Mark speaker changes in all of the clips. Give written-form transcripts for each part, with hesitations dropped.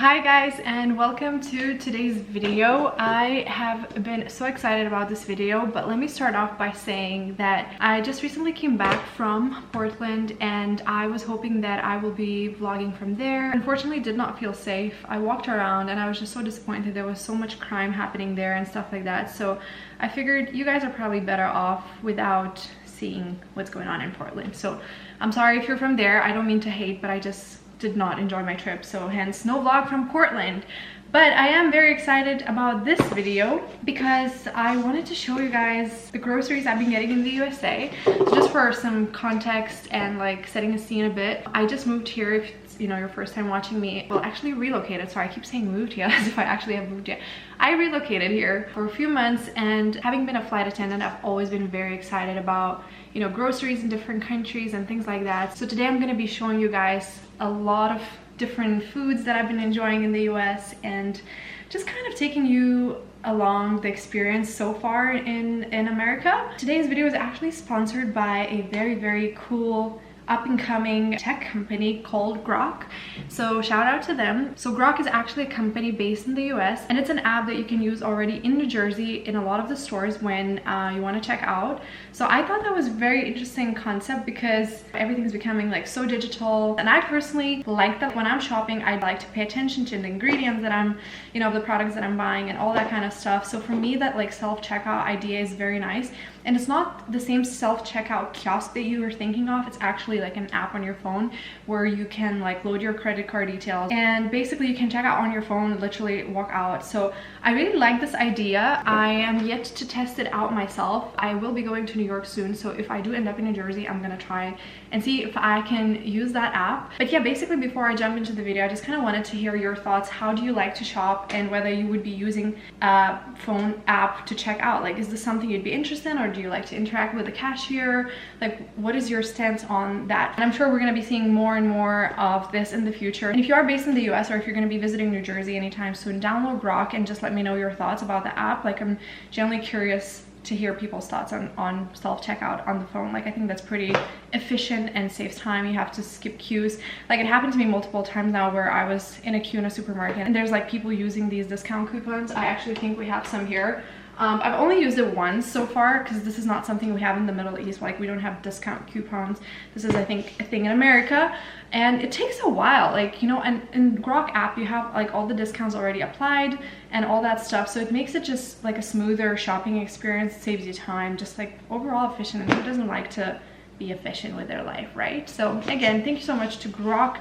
Speaker 1: Hi guys, and welcome to today's video. I have been so excited about this video, but let me start off by saying that I just recently came back from Portland and I was hoping that I will be vlogging from there. Unfortunately, did not feel safe. I walked around and I was just so disappointed. There was so much crime happening there and stuff like that. So I figured you guys are probably better off without seeing what's going on in Portland. So I'm sorry if you're from there. I don't mean to hate, but I just did not enjoy my trip, so hence no vlog from Portland. But I am very excited about this video because I wanted to show you guys the groceries I've been getting in the USA. So just for some context and like setting a scene a bit, I just moved here. If it's, you know, your first time watching me, well, actually relocated. Sorry, I keep saying moved here as if I actually have moved yet. I relocated here for a few months, and having been a flight attendant, I've always been very excited about, you know, groceries in different countries and things like that. So today I'm going to be showing you guys a lot of different foods that I've been enjoying in the US and just kind of taking you along the experience so far in America. Today's video is actually sponsored by a very cool up-and-coming tech company called Groc. So shout out to them. So Groc is actually a company based in the US, and it's an app that you can use already in New Jersey in a lot of the stores when you want to check out. So I thought that was a very interesting concept because everything's becoming like so digital, and I personally like that. When I'm shopping, I like to pay attention to the ingredients that I'm, you know, the products that I'm buying and all that kind of stuff. So for me, that like self-checkout idea is very nice. And it's not the same self-checkout kiosk that you were thinking of. It's actually like an app on your phone where you can like load your credit card details and basically you can check out on your phone, literally walk out. So I really like this idea. I am yet to test it out myself. I will be going to New York soon, so if I do end up in New Jersey, I'm gonna try and see if I can use that app. But yeah, basically before I jump into the video, I just kind of wanted to hear your thoughts. How do you like to shop, and whether you would be using a phone app to check out? Like, is this something you'd be interested in, or do you like to interact with the cashier? Like, what is your stance on that? And I'm sure we're going to be seeing more and more of this in the future. And if you are based in the US, or if you're going to be visiting New Jersey anytime soon, download Groc and just let me know your thoughts about the app. Like, I'm generally curious to hear people's thoughts on self-checkout on the phone. Like, I think that's pretty efficient and saves time. You have to skip queues. Like, it happened to me multiple times now where I was in a queue in a supermarket and there's like people using these discount coupons. I actually think we have some here. I've only used it once so far because this is not something we have in the Middle East. Like, we don't have discount coupons. This is, I think, a thing in America, and it takes a while. Like, you know, and in Groc app you have like all the discounts already applied and all that stuff, so it makes it just like a smoother shopping experience. It saves you time, just like overall efficient. And who doesn't like to be efficient with their life, right? So again, thank you so much to Groc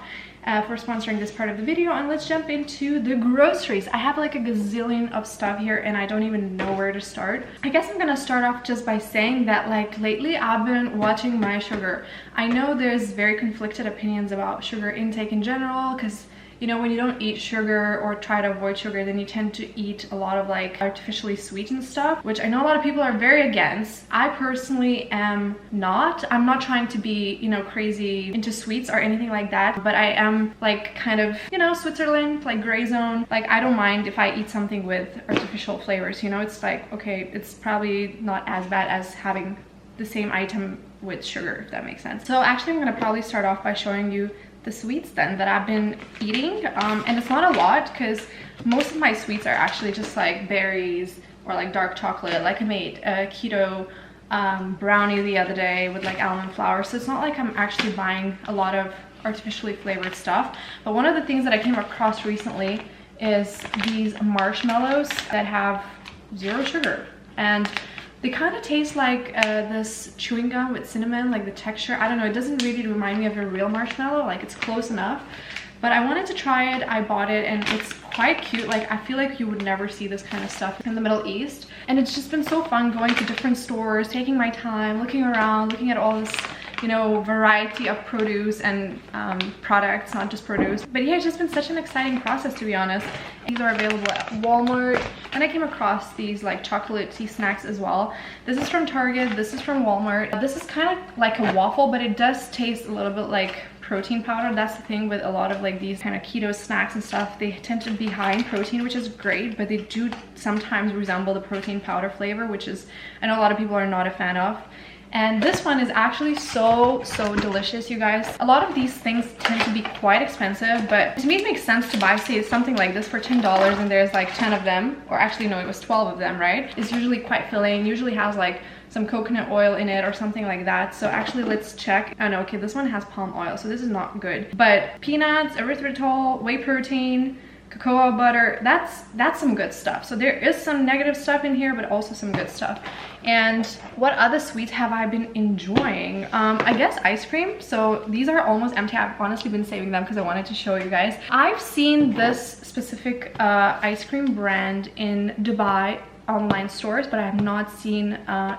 Speaker 1: for sponsoring this part of the video, and let's jump into the groceries. I have like a gazillion of stuff here and I don't even know where to start. I guess I'm gonna start off just by saying that like lately I've been watching my sugar. I know there's very conflicted opinions about sugar intake in general, because you know, when you don't eat sugar or try to avoid sugar, then you tend to eat a lot of like artificially sweetened stuff, which I know a lot of people are very against. I personally am not. I'm not trying to be, you know, crazy into sweets or anything like that, but I am like kind of, you know, Switzerland, like gray zone. Like, I don't mind if I eat something with artificial flavors, you know. It's like, okay, it's probably not as bad as having the same item with sugar, if that makes sense. So actually I'm gonna probably start off by showing you the sweets then that I've been eating, and it's not a lot because most of my sweets are actually just like berries or like dark chocolate. Like, I made a keto brownie the other day with like almond flour, so it's not like I'm actually buying a lot of artificially flavored stuff. But one of the things that I came across recently is these marshmallows that have 0 sugar, and they kind of taste like this chewing gum with cinnamon, like the texture. I don't know, it doesn't really remind me of a real marshmallow. Like, it's close enough, but I wanted to try it. I bought it and it's quite cute. Like, I feel like you would never see this kind of stuff in the Middle East, and it's just been so fun going to different stores, taking my time, looking around, looking at all this, you know, variety of produce and products, not just produce. But yeah, it's just been such an exciting process, to be honest. These are available at Walmart, and I came across these like chocolatey snacks as well. This is from Target, this is from Walmart. This is kind of like a waffle, but it does taste a little bit like protein powder. That's the thing with a lot of like these kind of keto snacks and stuff. They tend to be high in protein, which is great, but they do sometimes resemble the protein powder flavor, which is, I know a lot of people are not a fan of. And this one is actually so delicious, you guys. A lot of these things tend to be quite expensive, but to me it makes sense to buy, say, something like this for $10 and there's like 10 of them, or actually no, it was 12 of them, right? It's usually quite filling, usually has like some coconut oil in it or something like that. So actually let's check. Oh no, okay, this one has palm oil, so this is not good. But peanuts, erythritol, whey protein, cocoa butter, that's some good stuff. So there is some negative stuff in here, but also some good stuff. And what other sweets have I been enjoying? I guess ice cream. So these are almost empty. I've honestly been saving them because I wanted to show you guys. I've seen this specific ice cream brand in Dubai online stores, but I have not seen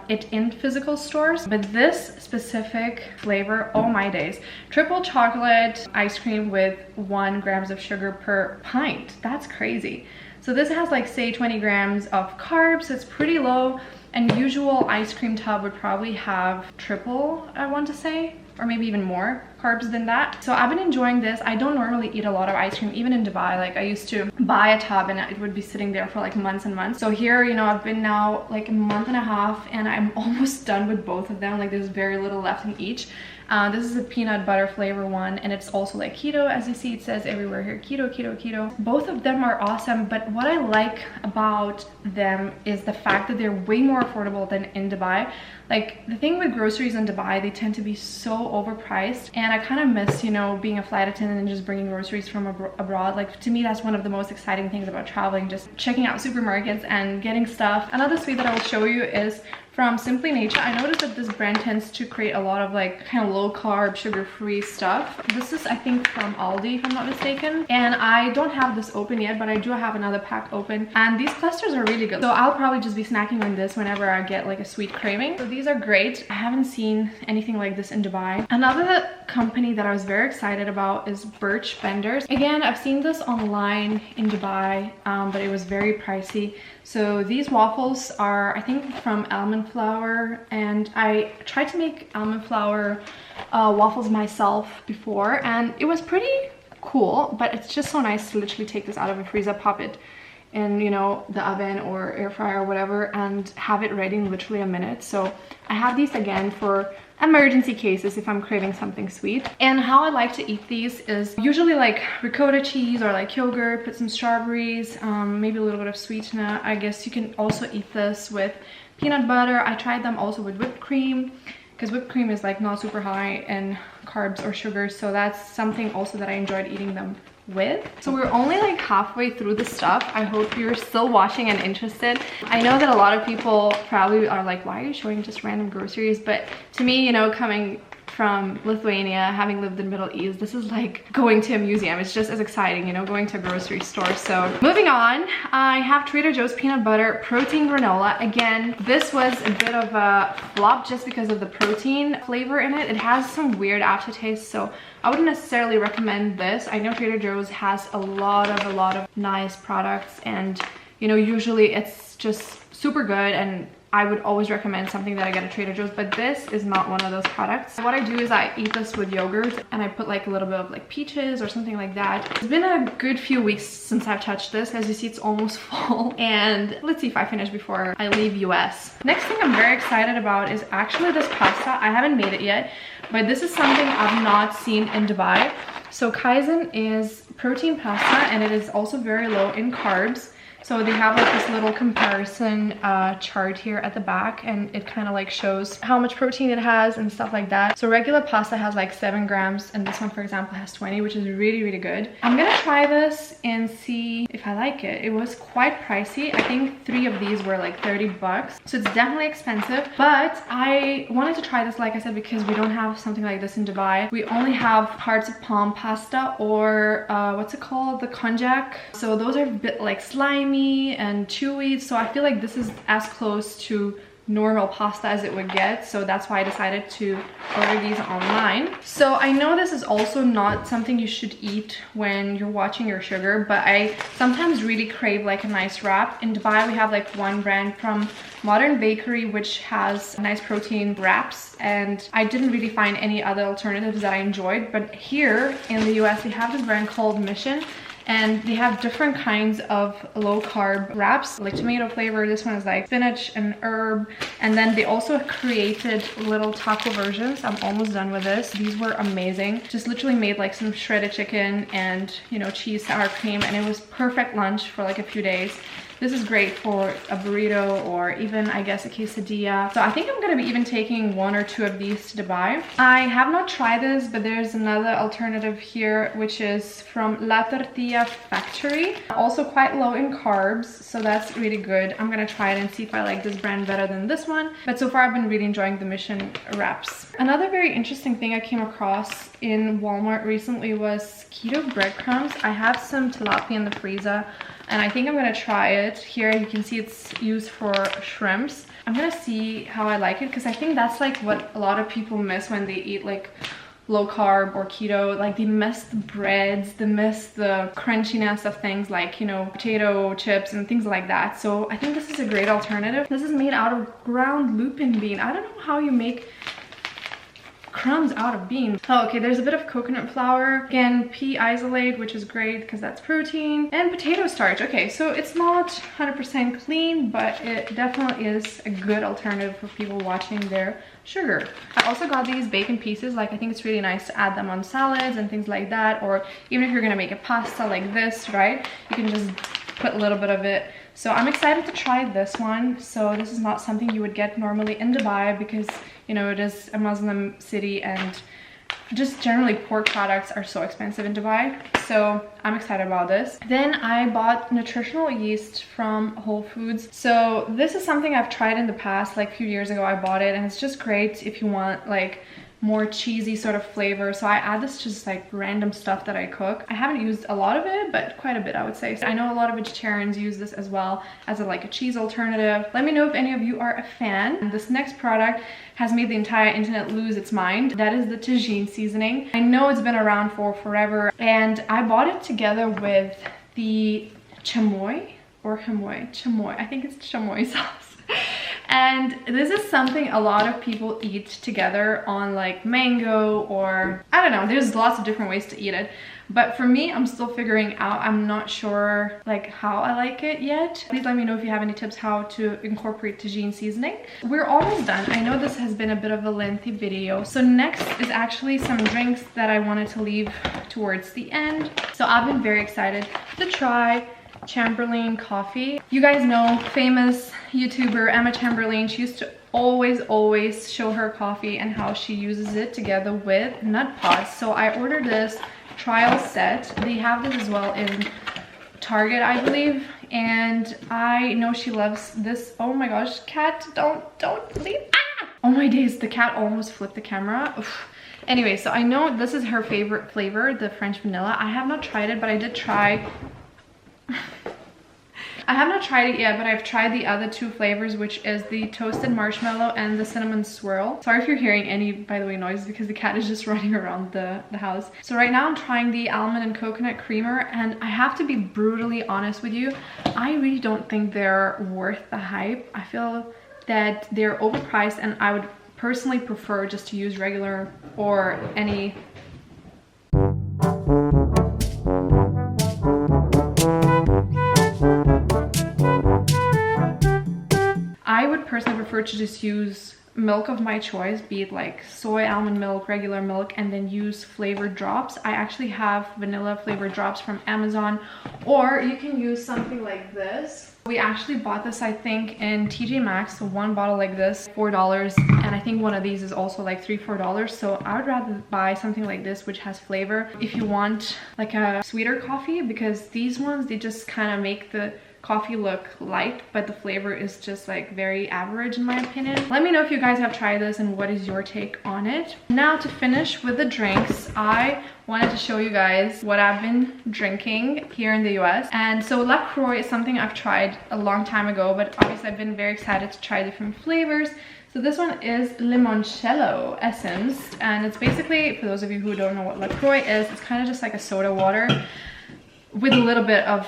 Speaker 1: it in physical stores. But this specific flavor, oh my days, triple chocolate ice cream with 1 grams of sugar per pint. That's crazy. So this has like, say, 20 grams of carbs, so it's pretty low. And usual ice cream tub would probably have triple, I want to say, or maybe even more carbs than that. So I've been enjoying this. I don't normally eat a lot of ice cream, even in Dubai. Like, I used to buy a tub and it would be sitting there for like months and months. So here, you know, I've been now like a month and a half and I'm almost done with both of them. Like, there's very little left in each. This is a peanut butter flavor one, and it's also like keto. As you see, it says everywhere here, keto, keto, keto. Both of them are awesome, but what I like about them is the fact that they're way more affordable than in Dubai. Like, the thing with groceries in Dubai, they tend to be so overpriced, and I kind of miss, you know, being a flight attendant and just bringing groceries from abroad. Like, to me, that's one of the most exciting things about traveling, just checking out supermarkets and getting stuff. Another sweet that I will show you is from Simply Nature. I noticed that this brand tends to create a lot of like kind of low carb, sugar-free stuff. This is, I think, from Aldi, if I'm not mistaken. And I don't have this open yet, but I do have another pack open. And these clusters are really good. So I'll probably just be snacking on this whenever I get like a sweet craving. So these are great. I haven't seen anything like this in Dubai. Another company that I was very excited about is Birch Benders. Again, I've seen this online in Dubai, but it was very pricey. So these waffles are, I think, from almond flour, and I tried to make almond flour waffles myself before, and it was pretty cool. But it's just so nice to literally take this out of a freezer, pop it in, you know, the oven or air fryer or whatever, and have it ready in literally a minute. So I have these again for emergency cases if I'm craving something sweet. And how I like to eat these is usually like ricotta cheese or like yogurt, put some strawberries, maybe a little bit of sweetener. I guess you can also eat this with peanut butter. I tried them also with whipped cream, because whipped cream is like not super high in carbs or sugar, so that's something also that I enjoyed eating them with. So we're only like halfway through the stuff. I hope you're still watching and interested. I know that a lot of people probably are like, why are you showing just random groceries? But to me, you know, coming from Lithuania, having lived in the Middle East, this is like going to a museum. It's just as exciting, you know, going to a grocery store. So moving on, I have Trader Joe's peanut butter protein granola. Again, this was a bit of a flop just because of the protein flavor in it. It has some weird aftertaste, so I wouldn't necessarily recommend this. I know Trader Joe's has a lot of nice products, and you know, usually it's just super good, and I would always recommend something that I get at Trader Joe's, but this is not one of those products. What I do is I eat this with yogurt, and I put like a little bit of like peaches or something like that. It's been a good few weeks since I've touched this. As you see, it's almost full, and let's see if I finish before I leave US. Next thing I'm very excited about is actually this pasta. I haven't made it yet, but this is something I've not seen in Dubai. So Kaizen is protein pasta, and it is also very low in carbs. So they have like this little comparison chart here at the back, and it kind of like shows how much protein it has and stuff like that. So regular pasta has like 7 grams, and this one, for example, has 20, which is really good. I'm gonna try this and see if I like it. It was quite pricey. I think 3 of these were like 30 bucks. So it's definitely expensive, but I wanted to try this, like I said, because we don't have something like this in Dubai. We only have hearts of palm pasta, or what's it called? The konjac. So those are a bit like slimy and chewy, so I feel like this is as close to normal pasta as it would get, so that's why I decided to order these online. So I know this is also not something you should eat when you're watching your sugar, but I sometimes really crave like a nice wrap. In Dubai we have like one brand from Modern Bakery which has nice protein wraps, and I didn't really find any other alternatives that I enjoyed. But here in the US we have this brand called Mission, and they have different kinds of low carb wraps, like tomato flavor. This one is like spinach and herb, and then they also created little taco versions. I'm almost done with this. These were amazing. Just literally made like some shredded chicken and, you know, cheese, sour cream, and it was perfect lunch for like a few days. This is great for a burrito or even, I guess, a quesadilla. So I think I'm gonna be even taking 1 or 2 of these to Dubai. I have not tried this, but there's another alternative here, which is from La Tortilla Factory. Also quite low in carbs, so that's really good. I'm gonna try it and see if I like this brand better than this one. But so far I've been really enjoying the Mission wraps. Another very interesting thing I came across in Walmart recently was keto breadcrumbs. I have some tilapia in the freezer, and I think I'm gonna try it. Here you can see it's used for shrimps. I'm gonna see how I like it, because I think that's like what a lot of people miss when they eat like low carb or keto. Like they miss the breads, they miss the crunchiness of things like, you know, potato chips and things like that. So I think this is a great alternative. This is made out of ground lupin bean. I don't know how you make crumbs out of beans. Oh, okay, there's a bit of coconut flour, again pea isolate, which is great because that's protein, and potato starch. Okay, so it's not 100% clean, but it definitely is a good alternative for people watching their sugar. I also got these bacon pieces. Like, I think it's really nice to add them on salads and things like that, or even if you're gonna make a pasta like this, right, you can just put a little bit of it. So I'm excited to try this one. So this is not something you would get normally in Dubai, because, you know, it is a Muslim city and just generally pork products are so expensive in Dubai. So I'm excited about this. Then I bought nutritional yeast from Whole Foods. So this is something I've tried in the past, like a few years ago I bought it, and it's just great if you want like more cheesy sort of flavor. So I add this to just like random stuff that I cook. I haven't used a lot of it, but quite a bit, I would say. So I know a lot of vegetarians use this as well as like a cheese alternative. Let me know if any of you are a fan. And this next product has made the entire internet lose its mind. That is the tagine seasoning. I know it's been around for forever, and I bought it together with the chamoy or chamoy. I think it's chamoy sauce. And this is something a lot of people eat together on like mango, or I don't know, there's lots of different ways to eat it. But for me, I'm still figuring out. I'm not sure like how I like it yet. Please let me know if you have any tips how to incorporate tagine seasoning. We're almost done. I know this has been a bit of a lengthy video. So next is actually some drinks that I wanted to leave towards the end. So I've been very excited to try Chamberlain Coffee. You guys know famous YouTuber Emma Chamberlain. She used to always show her coffee and how she uses it together with Nutpods. So I ordered this trial set. They have this as well in Target, I believe, and I know she loves this. Oh my gosh, cat, don't leave. Ah! Oh my days, the cat almost flipped the camera. Oof. Anyway, so I know this is her favorite flavor, the French vanilla. I have not tried it, but I did try I have not tried it yet, but I've tried the other 2 flavors, which is the toasted marshmallow and the cinnamon swirl. Sorry if you're hearing any, by the way, noise, because the cat is just running around the house. So right now I'm trying the almond and coconut creamer, and I have to be brutally honest with you, I really don't think they're worth the hype. I feel that they're overpriced, and I would personally prefer just to use regular or any personally prefer to just use milk of my choice, be it like soy, almond milk, regular milk, and then use flavored drops. I actually have vanilla flavored drops from Amazon, or you can use something like this. We actually bought this, I think, in TJ Maxx. So one bottle like this, $4, and I think one of these is also like $3-4. So I would rather buy something like this, which has flavor, if you want like a sweeter coffee, because these ones, they just kind of make the coffee look light, but the flavor is just like very average in my opinion. Let me know if you guys have tried this and what is your take on it. Now to finish with the drinks, I wanted to show you guys what I've been drinking here in the US. And so LaCroix is something I've tried a long time ago, but obviously I've been very excited to try different flavors. So this one is Limoncello Essence, and it's basically, for those of you who don't know what LaCroix is, it's kind of just like a soda water with a little bit of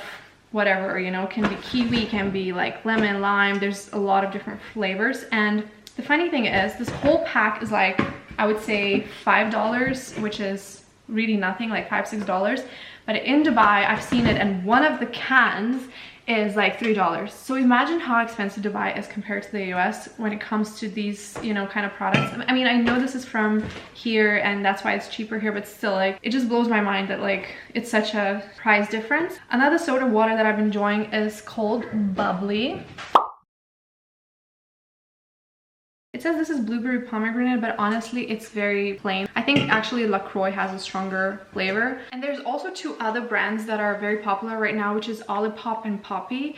Speaker 1: whatever, you know, can be kiwi, can be like lemon, lime. There's a lot of different flavors. And the funny thing is, this whole pack is like, I would say $5, which is really nothing, like $5-6. But in Dubai, I've seen it, and one of the cans is like $3. So imagine how expensive Dubai is compared to the US when it comes to these, you know, kind of products. I mean, I know this is from here and that's why it's cheaper here, but still, like, it just blows my mind that like it's such a price difference. Another soda water that I've been enjoying is called Bubbly. It says this is blueberry pomegranate, but honestly it's very plain. I think actually LaCroix has a stronger flavor. And there's also two other brands that are very popular right now, which is Olipop and Poppy.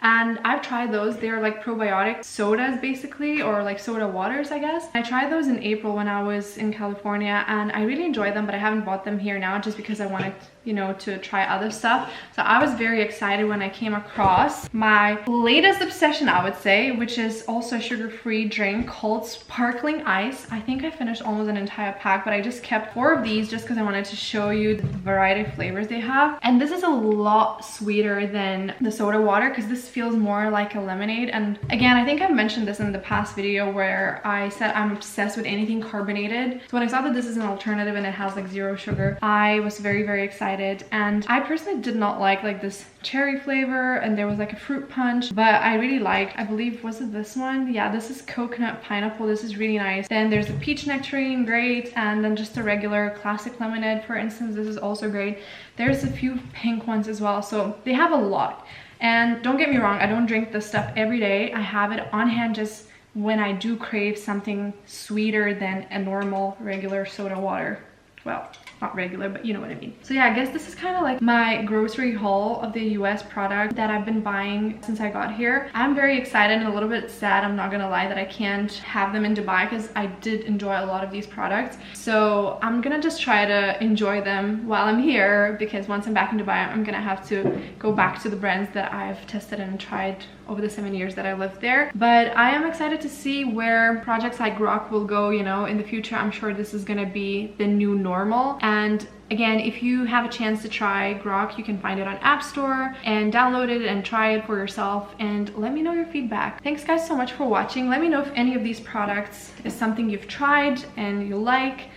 Speaker 1: And I've tried those. They're like probiotic sodas basically, or like soda waters, I guess. I tried those in April when I was in California and I really enjoyed them, but I haven't bought them here now just because I wanted, you know, to try other stuff. So I was very excited when I came across my latest obsession, I would say, which is also a sugar-free drink called Sparkling Ice. I think I finished almost an entire pack, but I just kept 4 of these just because I wanted to show you the variety of flavors they have. And this is a lot sweeter than the soda water because this feels more like a lemonade. And again, I think I've mentioned this in the past video where I said I'm obsessed with anything carbonated. So when I saw that this is an alternative and it has like 0 sugar, I was very, very excited. And I personally did not like this cherry flavor, and there was like a fruit punch, but I really liked, I believe, was it this one? Yeah, this is coconut pineapple. This is really nice. Then there's the peach nectarine, great. And then just a regular classic lemonade, for instance, this is also great. There's a few pink ones as well, so they have a lot. And don't get me wrong, I don't drink this stuff every day. I have it on hand just when I do crave something sweeter than a normal regular soda water. Well, not regular, but you know what I mean. So yeah, I guess this is kind of like my grocery haul of the US product that I've been buying since I got here. I'm very excited and a little bit sad, I'm not gonna lie, that I can't have them in Dubai because I did enjoy a lot of these products. So I'm gonna just try to enjoy them while I'm here, because once I'm back in Dubai, I'm gonna have to go back to the brands that I've tested and tried over the 7 years that I lived there. But I am excited to see where projects like Grock will go, you know, in the future. I'm sure this is gonna be the new normal. And again, if you have a chance to try Grock, you can find it on App Store and download it and try it for yourself and let me know your feedback. Thanks guys so much for watching. Let me know if any of these products is something you've tried and you like,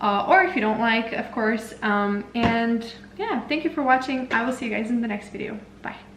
Speaker 1: or if you don't like, of course. And yeah, thank you for watching. I will see you guys in the next video. Bye.